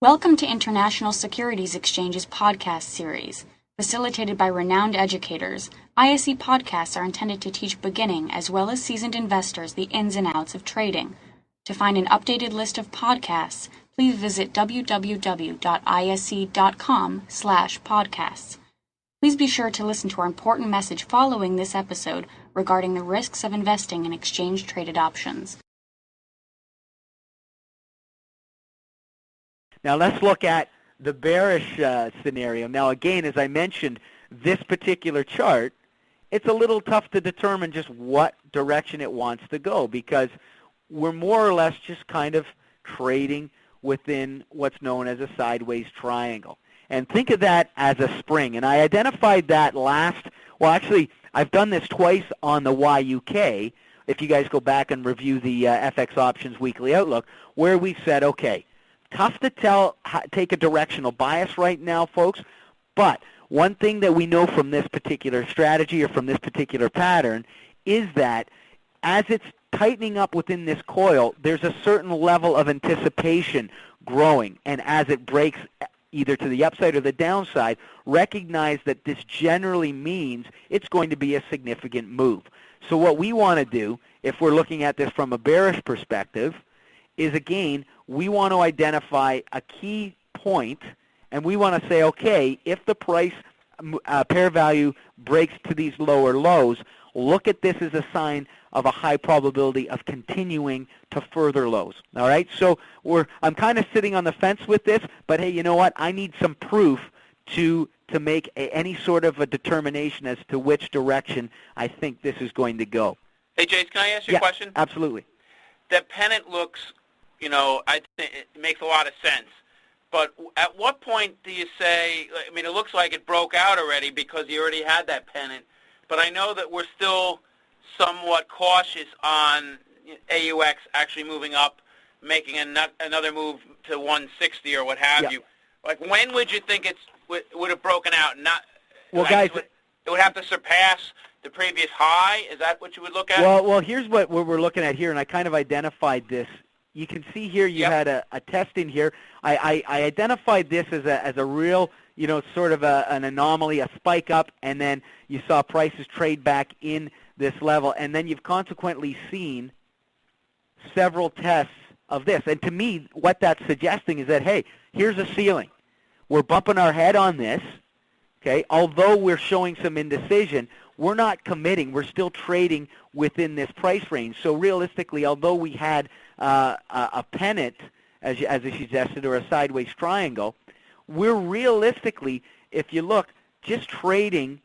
Welcome to International Securities Exchange's podcast series. Facilitated by renowned educators, ISE podcasts are intended to teach beginning as well as seasoned investors the ins and outs of trading. To find an updated list of podcasts, please visit www.ise.com/podcasts. Please be sure to listen to our important message following this episode regarding the risks of investing in exchange-traded options. Now let's look at the bearish scenario. Now again, as I mentioned, this particular chart, it's a little tough to determine just what direction it wants to go because we're more or less just kind of trading within what's known as a sideways triangle. And think of that as a spring. And I identified that actually, I've done this twice on the YUK, if you guys go back and review the FX Options Weekly Outlook, where we said, okay, tough to take a directional bias right now, folks, but one thing that we know from this particular strategy or from this particular pattern is that as it's tightening up within this coil, there's a certain level of anticipation growing, and as it breaks either to the upside or the downside, recognize that this generally means it's going to be a significant move. So what we want to do, if we're looking at this from a bearish perspective, is again, we want to identify a key point, and we want to say, okay, if the price pair value breaks to these lower lows, look at this as a sign of a high probability of continuing to further lows. All right, so I'm kind of sitting on the fence with this, but hey, you know what? I need some proof to make any sort of a determination as to which direction I think this is going to go. Hey, Jace, can I ask you a question? Absolutely. That pennant looks, I think it makes a lot of sense. But at what point do you say, I mean, it looks like it broke out already because you already had that pennant, but I know that we're still somewhat cautious on AUX actually moving up, making another move to 160 or what have you. Like, when would you think it would have broken out? Well, guys, it would have to surpass the previous high? Is that what you would look at? Well, here's what we're looking at here, and I kind of identified this. You can see here you had a test in here. I identified this as a real, sort of an anomaly, a spike up, and then you saw prices trade back in this level, and then you've consequently seen several tests of this. And to me, what that's suggesting is that, hey, here's a ceiling. We're bumping our head on this, okay? Although we're showing some indecision, we're not committing. We're still trading within this price range. So realistically, although we had a pennant, as I suggested, or a sideways triangle, we're realistically, if you look, just trading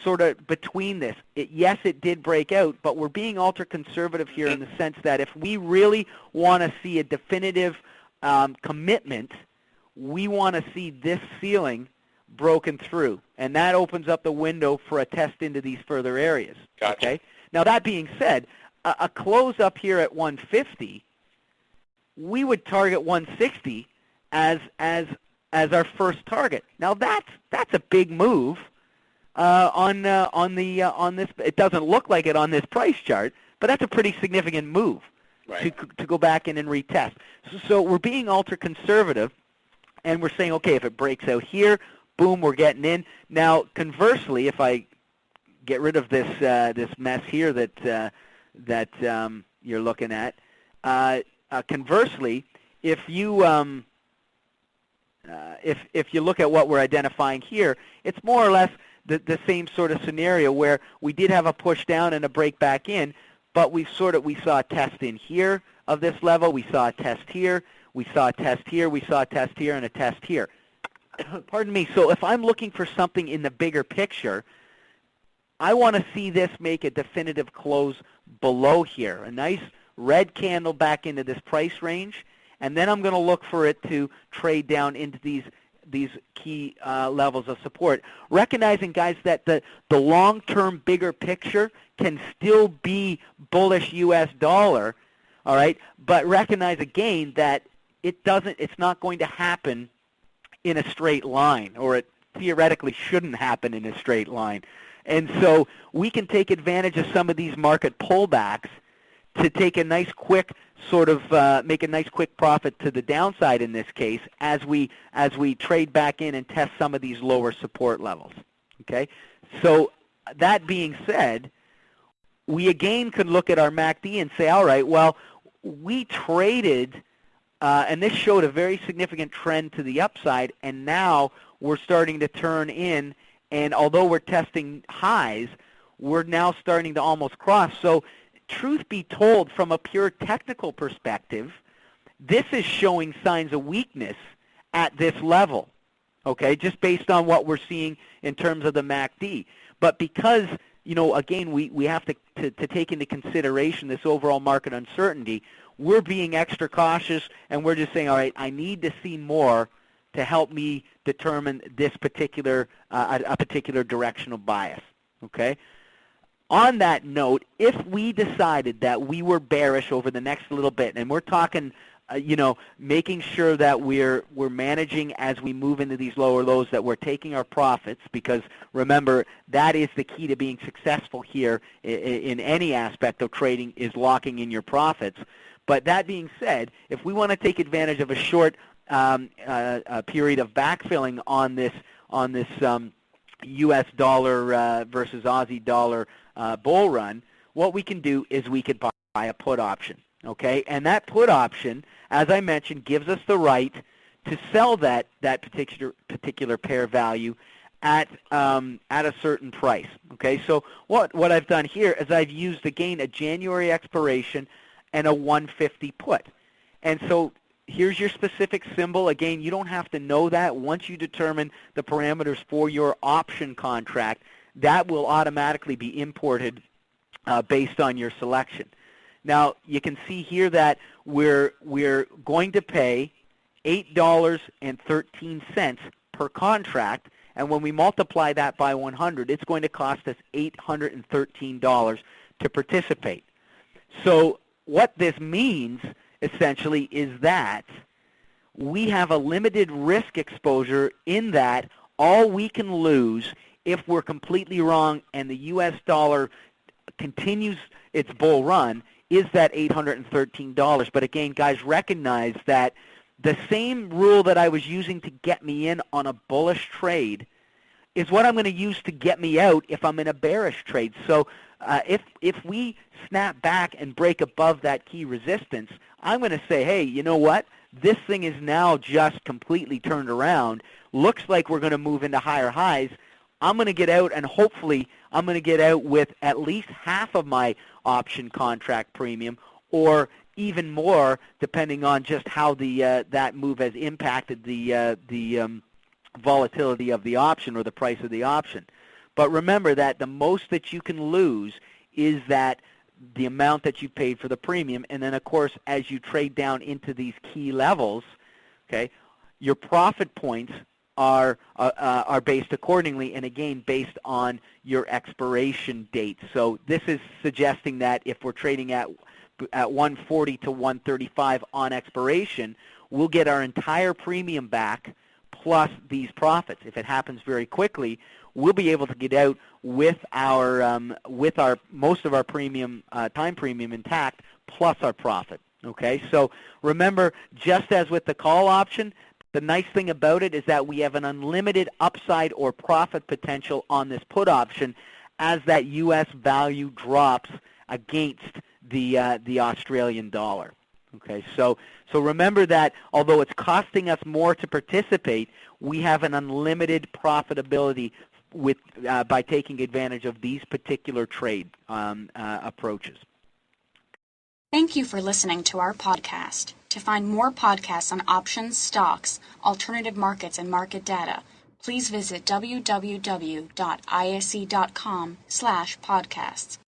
sort of between this. Yes, it did break out, but we're being ultra-conservative here in the sense that if we really want to see a definitive commitment, we want to see this ceiling broken through, and that opens up the window for a test into these further areas. Gotcha. Okay. Now that being said, a close up here at 150, we would target 160 as our first target. Now that's a big move on this. It doesn't look like it on this price chart, but that's a pretty significant move to go back in and retest. So we're being ultra conservative, and we're saying, okay, if it breaks out here, boom, we're getting in. Now, conversely, if I get rid of this this mess here that you're looking at, conversely, if you if you look at what we're identifying here, it's more or less the same sort of scenario where we did have a push down and a break back in, but we saw a test in here of this level. We saw a test here. We saw a test here. We saw a test here and a test here. Pardon me. So if I'm looking for something in the bigger picture, I want to see this make a definitive close below here, a nice red candle back into this price range, and then I'm going to look for it to trade down into these key levels of support. Recognizing, guys, that the long-term bigger picture can still be bullish U.S. dollar, all right, but recognize again that it's not going to happen in a straight line, or it theoretically shouldn't happen in a straight line. And so we can take advantage of some of these market pullbacks to take a nice quick sort of make a nice quick profit to the downside in this case as we trade back in and test some of these lower support levels. Okay, so that being said, we again could look at our MACD and say, all right, well, we traded, and this showed a very significant trend to the upside, and now we're starting to turn in, and although we're testing highs, we're now starting to almost cross. So truth be told, from a pure technical perspective, this is showing signs of weakness at this level, okay, just based on what we're seeing in terms of the MACD. But because, you know, again, we have to take into consideration this overall market uncertainty, we're being extra cautious, and we're just saying, all right, I need to see more to help me determine this particular, a particular directional bias, okay? On that note, if we decided that we were bearish over the next little bit, and we're talking, you know, making sure that we're managing as we move into these lower lows, that we're taking our profits, because remember, that is the key to being successful here in any aspect of trading, is locking in your profits. But that being said, if we want to take advantage of a short period of backfilling on this U.S. dollar versus Aussie dollar bull run, what we can do is we could buy a put option, okay? And that put option, as I mentioned, gives us the right to sell that particular pair value at a certain price, okay? So what I've done here is I've used, again, a January expiration and a 150 put. And so here's your specific symbol. Again, you don't have to know that. Once you determine the parameters for your option contract, that will automatically be imported based on your selection. Now, you can see here that we're going to pay $8.13 per contract, and when we multiply that by 100, it's going to cost us $813 to participate. So what this means essentially is that we have a limited risk exposure, in that all we can lose if we're completely wrong and the U.S. dollar continues its bull run is that $813. But again, guys, recognize that the same rule that I was using to get me in on a bullish trade is what I'm going to use to get me out if I'm in a bearish trade. So if we snap back and break above that key resistance, I'm going to say, hey, you know what? This thing is now just completely turned around. Looks like we're going to move into higher highs. I'm going to get out, and hopefully I'm going to get out with at least half of my option contract premium, or even more, depending on just how the that move has impacted the volatility of the option, or the price of the option. But remember that the most that you can lose is that the amount that you paid for the premium, and then of course as you trade down into these key levels, okay, your profit points are based accordingly, and again based on your expiration date. So this is suggesting that if we're trading at 140 to 135 on expiration, we'll get our entire premium back plus these profits. If it happens very quickly, we'll be able to get out with our most of our premium time premium intact plus our profit. Okay, so remember, just as with the call option, the nice thing about it is that we have an unlimited upside or profit potential on this put option as that U.S. value drops against the Australian dollar. Okay, so remember that although it's costing us more to participate, we have an unlimited profitability with by taking advantage of these particular trade approaches. Thank you for listening to our podcast. To find more podcasts on options, stocks, alternative markets, and market data, please visit www.ise.com/podcasts.